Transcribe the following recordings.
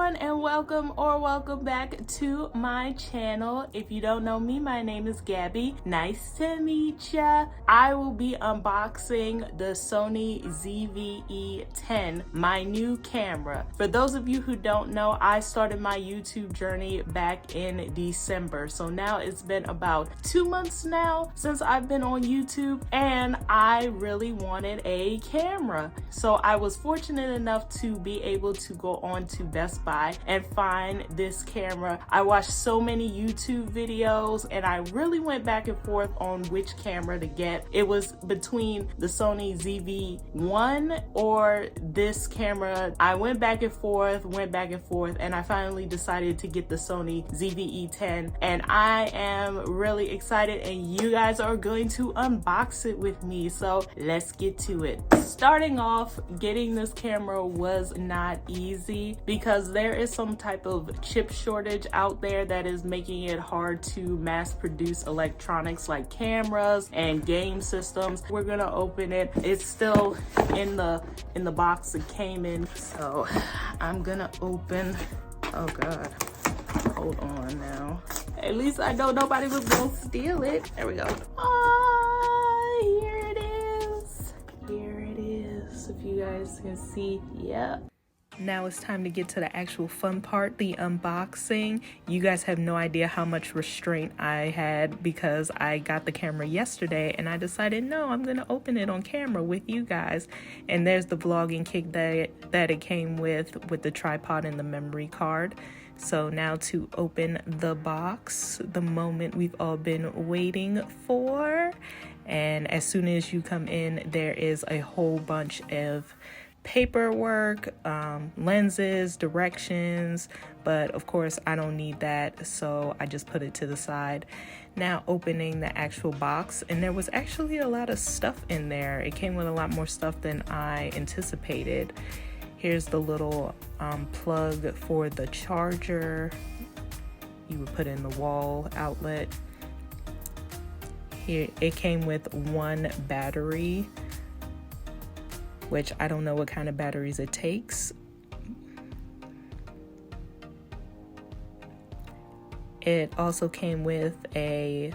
everyone, and welcome back to my channel. If you don't know me, my name is Gabby. Nice to meet ya. I will be unboxing the Sony ZV-E10, my new camera. For those of you who don't know, I started my YouTube journey back in December. So now it's been about 2 months now since I've been on YouTube, and I really wanted a camera. So I was fortunate enough to be able to go on to Best Buy and find this camera. I watched so many YouTube videos and I really went back and forth on which camera to get. It was between the Sony ZV-1 or this camera. I went back and forth, and I finally decided to get the Sony ZV-E10, and I am really excited, and you guys are going to unbox it with me. So let's get to it. Starting off, getting this camera was not easy because there is some type of chip shortage out there that is making it hard to mass produce electronics like cameras and game systems. We're gonna open it. It's still in the box it came in, so I'm gonna open. Oh god, hold on now. At least I know nobody was gonna steal it. There we go. Oh, here it is. Here it is. If you guys can see, yep. Now it's time to get to the actual fun part, the unboxing. You guys have no idea how much restraint I had because I got the camera yesterday and I decided, no, I'm gonna open it on camera with you guys. And there's the vlogging kit that it came with the tripod and the memory card. So now to open the box, the moment we've all been waiting for. And as soon as you come in, there is a whole bunch of paperwork, lenses, directions, but of course I don't need that, so I just put it to the side. Now opening the actual box, and there was actually a lot of stuff in there. It came with a lot more stuff than I anticipated. Here's the little plug for the charger. You would put in the wall outlet. Here it came with one battery, which I don't know what kind of batteries it takes. It also came with a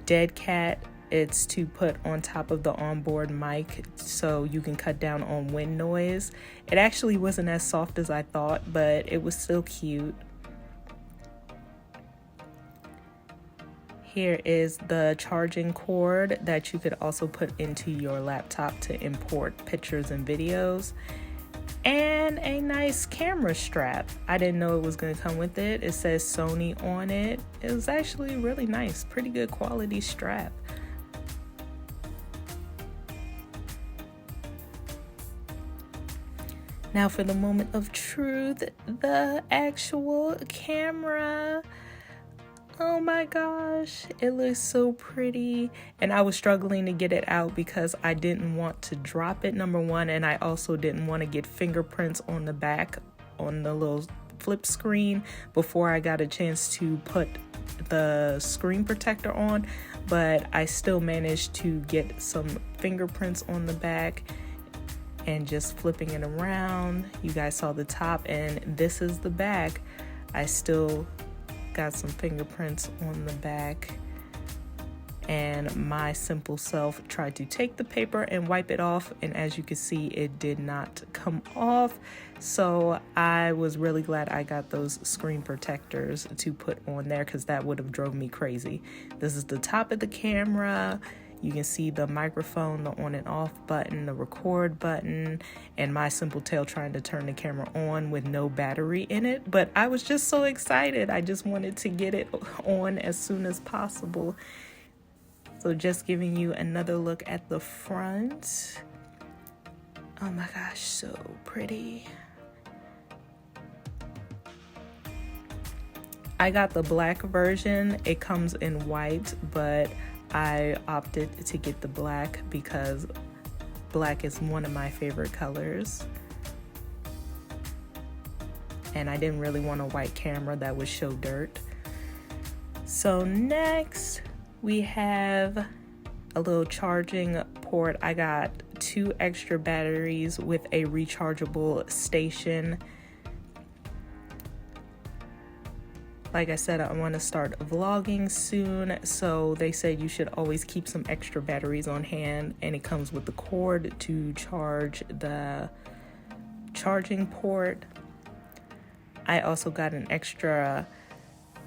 dead cat. It's to put on top of the onboard mic so you can cut down on wind noise. It actually wasn't as soft as I thought, but it was still cute. Here is the charging cord that you could also put into your laptop to import pictures and videos. And a nice camera strap. I didn't know it was going to come with it. It says Sony on it. It was actually really nice, pretty good quality strap. Now for the moment of truth, the actual camera. Oh my gosh, it looks so pretty. And I was struggling to get it out because I didn't want to drop it, number one, and I also didn't want to get fingerprints on the back on the little flip screen before I got a chance to put the screen protector on, but I still managed to get some fingerprints on the back. And just flipping it around, you guys saw the top, and this is the back. I still got some fingerprints on the back, and my simple self tried to take the paper and wipe it off, and as you can see, it did not come off. So I was really glad I got those screen protectors to put on there because that would have drove me crazy. This is the top of the camera. You can see the microphone, the on and off button, the record button, and my simple tail trying to turn the camera on with no battery in it. But I was just so excited. I just wanted to get it on as soon as possible. So just giving you another look at the front. Oh my gosh, so pretty. I got the black version. It comes in white, but I opted to get the black because black is one of my favorite colors. And I didn't really want a white camera that would show dirt. So next we have a little charging port. I got 2 extra batteries with a rechargeable station. Like I said, I want to start vlogging soon, so they said you should always keep some extra batteries on hand, and it comes with the cord to charge the charging port. I also got an extra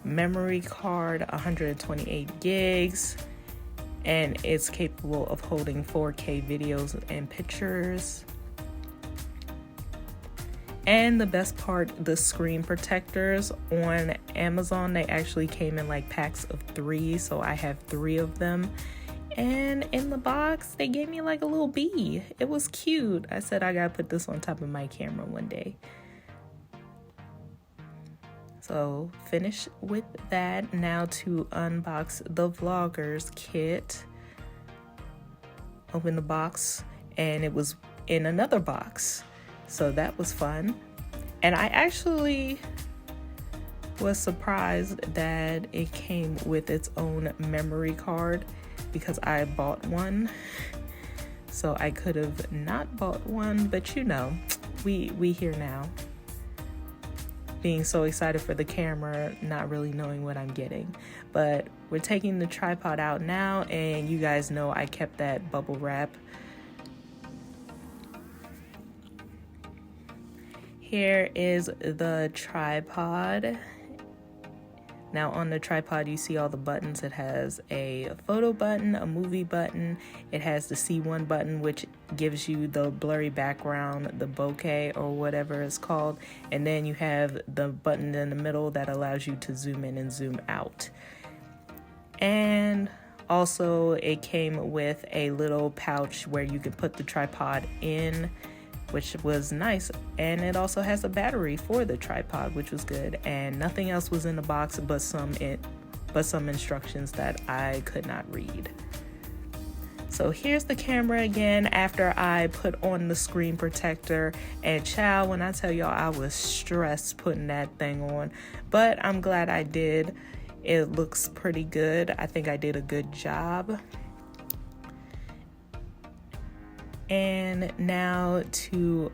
memory card, 128 gigs, and it's capable of holding 4K videos and pictures. And the best part, the screen protectors on Amazon, they actually came in like packs of 3, so I have 3 of them. And in the box, they gave me like a little bee. It was cute. I said I gotta put this on top of my camera one day. So finish with that. Now to unbox the vlogger's kit. Open the box, and it was in another box. So that was fun. And I actually was surprised that it came with its own memory card, because I bought one. So I could have not bought one, but you know, we here now. Being so excited for the camera, not really knowing what I'm getting. But we're taking the tripod out now, and you guys know I kept that bubble wrap. Here is the tripod. Now on the tripod, you see all the buttons. It has a photo button, a movie button. It has the C1 button, which gives you the blurry background, the bokeh or whatever it's called. And then you have the button in the middle that allows you to zoom in and zoom out. And also it came with a little pouch where you can put the tripod in, which was nice. And it also has a battery for the tripod, which was good. And nothing else was in the box but some instructions that I could not read. So here's the camera again after I put on the screen protector. And child, when I tell y'all, I was stressed putting that thing on, but I'm glad I did. It looks pretty good. I think I did a good job. And now to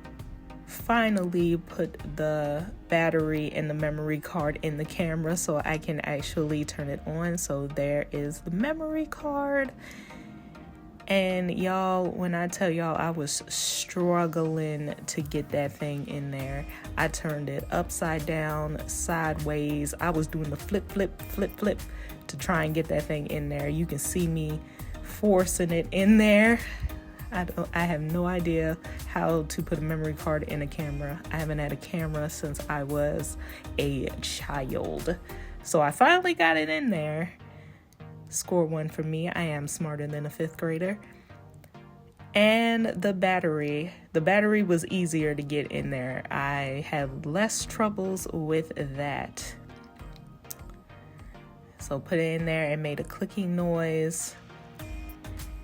finally put the battery and the memory card in the camera so I can actually turn it on. So there is the memory card. And y'all, when I tell y'all I was struggling to get that thing in there, I turned it upside down, sideways. I was doing the flip to try and get that thing in there. You can see me forcing it in there. I have no idea how to put a memory card in a camera. I haven't had a camera since I was a child. So I finally got it in there. Score 1 for me. I am smarter than a 5th grader. And the battery was easier to get in there. I had less troubles with that. So put it in there and made a clicking noise.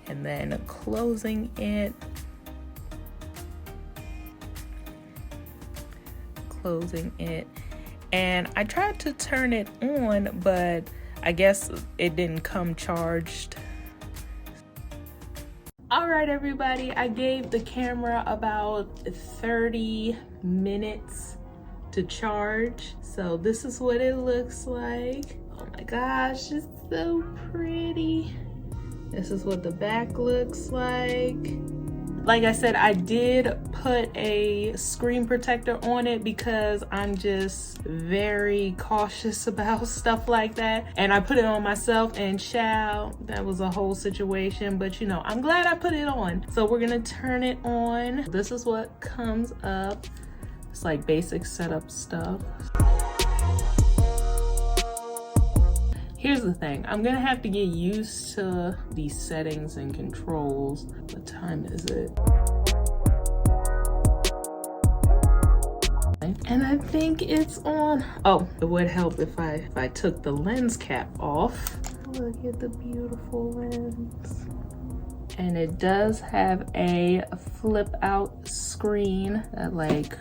And then closing it. And I tried to turn it on, but I guess it didn't come charged. All right, everybody, I gave the camera about 30 minutes to charge. So this is what it looks like. Oh my gosh, it's so pretty. This is what the back looks like. Like I said, I did put a screen protector on it because I'm just very cautious about stuff like that. And I put it on myself, and child, that was a whole situation. But you know, I'm glad I put it on. So we're gonna turn it on. This is what comes up. It's like basic setup stuff. Here's the thing, I'm gonna have to get used to these settings and controls. What time is it? And I think it's on. Oh, it would help if I took the lens cap off. Look at the beautiful lens. And it does have a flip out screen that like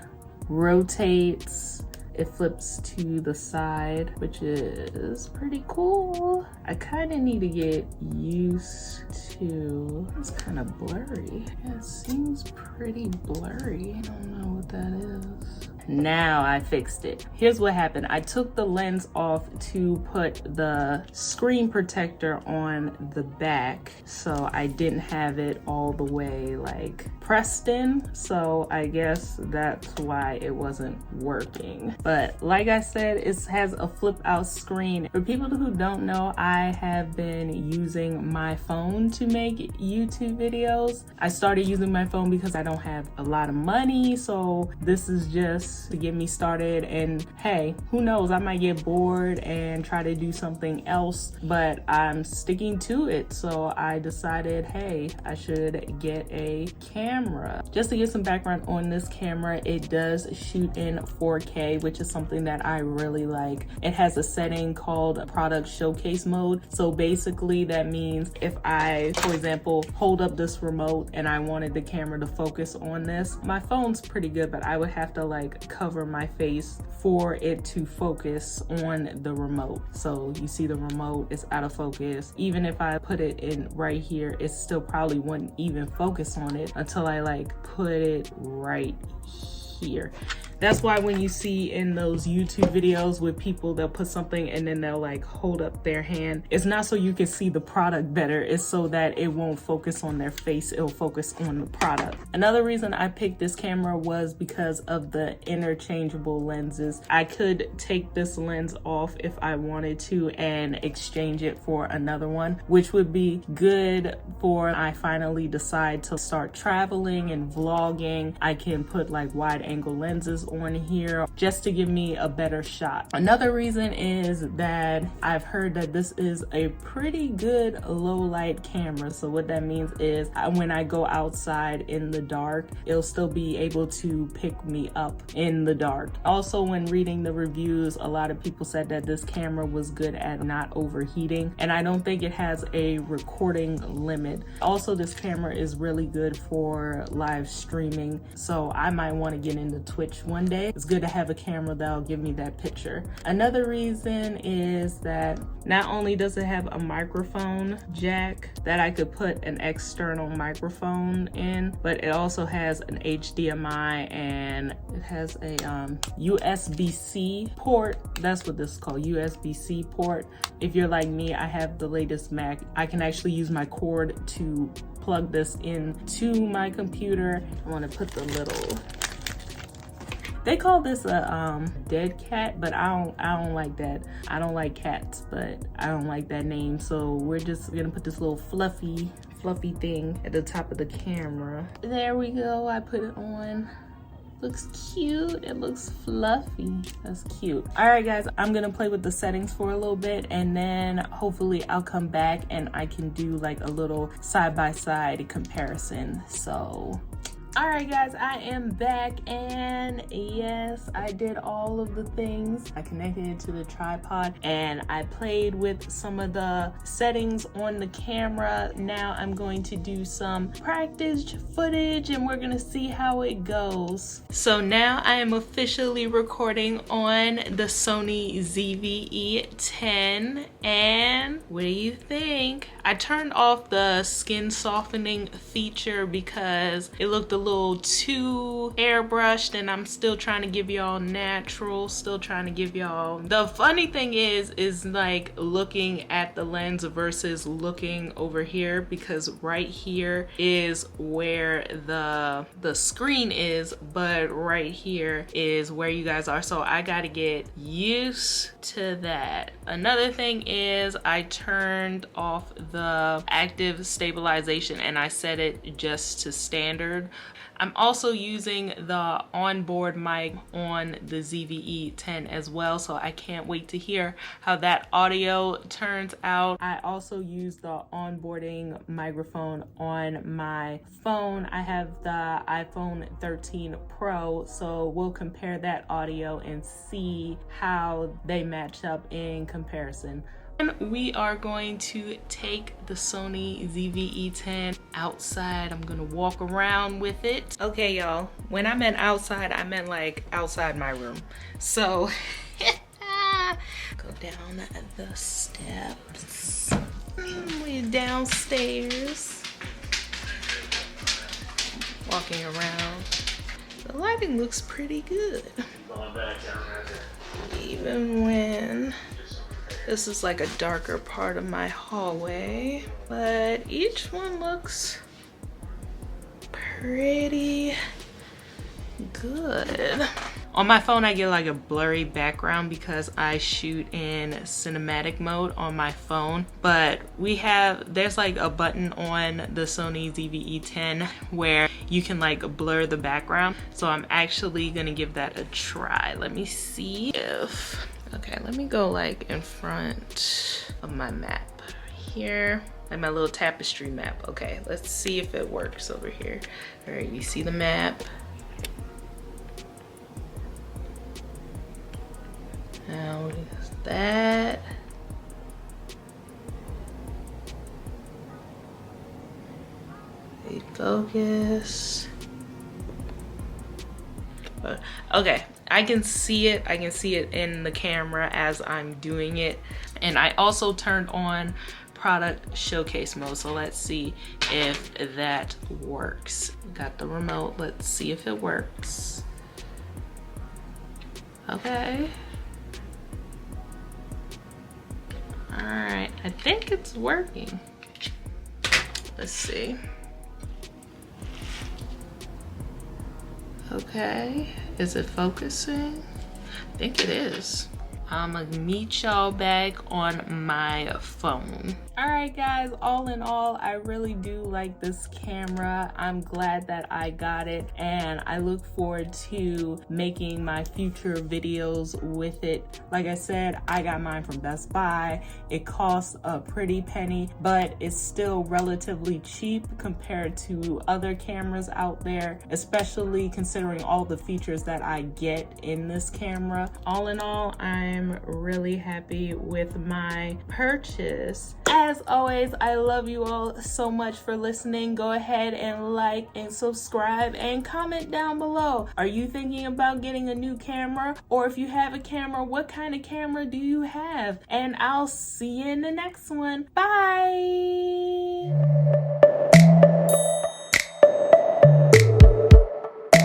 rotates. It flips to the side, which is pretty cool. I kind of need to get used to, it's kind of blurry. Yeah, it seems pretty blurry. I don't know what that is. Now I fixed it. Here's what happened. I took the lens off to put the screen protector on the back, so I didn't have it all the way like pressed in. So I guess that's why it wasn't working. But like I said, it has a flip out screen. For people who don't know, I have been using my phone to make YouTube videos. I started using my phone because I don't have a lot of money, so this is just to get me started. And hey, who knows, I might get bored and try to do something else, but I'm sticking to it. So I decided, hey, I should get a camera. Just to get some background on this camera, it does shoot in 4K, which is something that I really like. It has a setting called product showcase mode. So basically that means if I, for example, hold up this remote and I wanted the camera to focus on this, my phone's pretty good, but I would have to like cover my face for it to focus on the remote. So you see the remote is out of focus. Even if I put it in right here, it still probably wouldn't even focus on it until I like put it right here. That's why when you see in those YouTube videos with people, they'll put something and then they'll like hold up their hand. It's not so you can see the product better. It's so that it won't focus on their face. It'll focus on the product. Another reason I picked this camera was because of the interchangeable lenses. I could take this lens off if I wanted to and exchange it for another one, which would be good for I finally decide to start traveling and vlogging. I can put like wide angle lenses on here just to give me a better shot. Another reason is that I've heard that this is a pretty good low light camera. So what that means is when I go outside in the dark, it'll still be able to pick me up in the dark. Also, when reading the reviews, a lot of people said that this camera was good at not overheating, and I don't think it has a recording limit. Also, this camera is really good for live streaming, so I might want to get into Twitch one day. It's good to have a camera that'll give me that picture. Another reason is that not only does it have a microphone jack that I could put an external microphone in, but it also has an HDMI and it has a USB-C port. That's what this is called, USB-C port. If you're like me, I have the latest Mac. I can actually use my cord to plug this into my computer. I want to put the little, they call this a dead cat, but I don't like that. I don't like cats, but I don't like that name. So we're just gonna put this little fluffy thing at the top of the camera. There we go, I put it on. Looks cute, it looks fluffy. That's cute. All right guys, I'm gonna play with the settings for a little bit and then hopefully I'll come back and I can do like a little side-by-side comparison. So all right guys, I am back and yes, I did all of the things. I connected it to the tripod and I played with some of the settings on the camera. Now I'm going to do some practice footage and we're gonna see how it goes. So now I am officially recording on the Sony ZV-E10 and what do you think? I turned off the skin softening feature because it looked a little too airbrushed and I'm still trying to give y'all natural, still trying to give y'all. The funny thing is like looking at the lens versus looking over here, because right here is where the screen is, but right here is where you guys are. So I gotta get used to that. Another thing is I turned off the active stabilization and I set it just to standard. I'm also using the onboard mic on the ZV-E10 as well, so I can't wait to hear how that audio turns out. I also use the onboarding microphone on my phone. I have the iPhone 13 Pro, so we'll compare that audio and see how they match up in comparison. And we are going to take the Sony ZV-E10 outside. I'm gonna walk around with it. Okay, y'all, when I meant outside, I meant like outside my room. So, go down the steps. We're downstairs. Walking around. The light lighting looks pretty good. Even when this is like a darker part of my hallway, but each one looks pretty good. On my phone, I get like a blurry background because I shoot in cinematic mode on my phone. But there's like a button on the Sony ZV-E10 where you can like blur the background. So I'm actually gonna give that a try. Let me see if, okay, let me go like in front of my map here. Like my little tapestry map. Okay, let's see if it works over here. All right, you see the map. Now what is that? Focus. Okay, I can see it. I can see it in the camera as I'm doing it. And I also turned on product showcase mode. So let's see if that works. Got the remote. Let's see if it works. Okay. All right, I think it's working. Let's see. Okay, is it focusing? I think it is. I'm gonna meet y'all back on my phone. All right, guys, all in all, I really do like this camera. I'm glad that I got it, and I look forward to making my future videos with it. Like I said, I got mine from Best Buy. It costs a pretty penny, but it's still relatively cheap compared to other cameras out there, especially considering all the features that I get in this camera. All in all, I'm really happy with my purchase. As always, I love you all so much for listening. Go ahead and like and subscribe and comment down below. Are you thinking about getting a new camera? Or if you have a camera, what kind of camera do you have? And I'll see you in the next one. Bye!